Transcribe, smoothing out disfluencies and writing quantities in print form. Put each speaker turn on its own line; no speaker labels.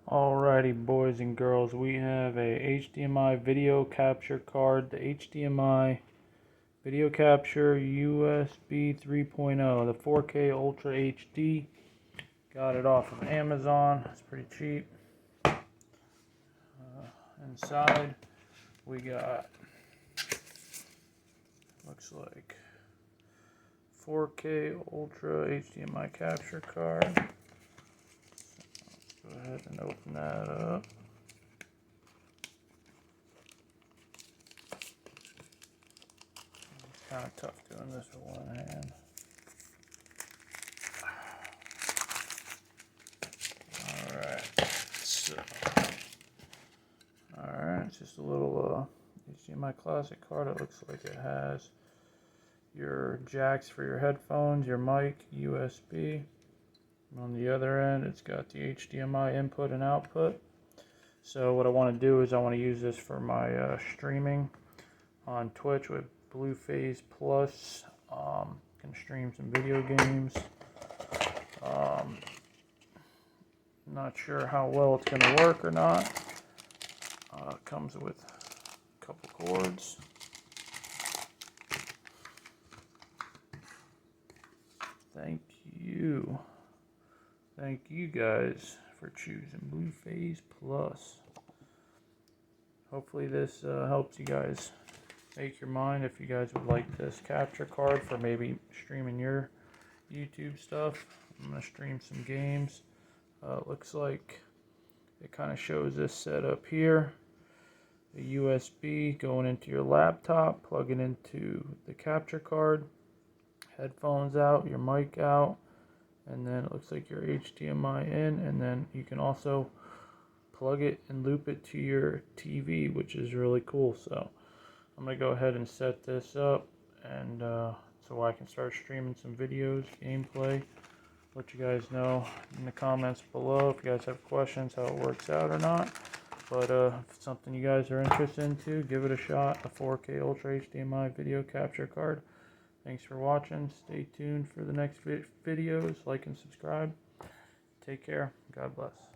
Alrighty, boys and girls, we have a HDMI video capture card, the HDMI video capture USB 3.0, the 4K Ultra HD. Got it off of Amazon. It's pretty cheap. Inside we got, looks like 4K Ultra HDMI capture card. Go ahead and open that up. It's kind of tough doing this with one hand. Alright, it's just a little HDMI Classic card. It looks like it has your jacks for your headphones, your mic, USB. On the other end, it's got the HDMI input and output. So what I want to do is I want to use this for my streaming on Twitch with Blueface Plus. Can stream some video games. Not sure how well it's going to work or not. It comes with a couple cords. Thank you guys for choosing Blueface Plus. Hopefully this helps you guys make your mind if you guys would like this capture card for maybe streaming your YouTube stuff. I'm going to stream some games. Looks like it kind of shows this setup here. The USB going into your laptop, plug it into the capture card, headphones out, your mic out, and then it looks like your HDMI in, and then you can also plug it and loop it to your TV, which is really cool. So I'm going to go ahead and set this up, and so I can start streaming some videos, gameplay. Let you guys know in the comments below if you guys have questions how it works out or not. But if it's something you guys are interested in, give it a shot. A 4K Ultra HDMI video capture card. Thanks for watching. Stay tuned for the next videos. Like and subscribe. Take care. God bless.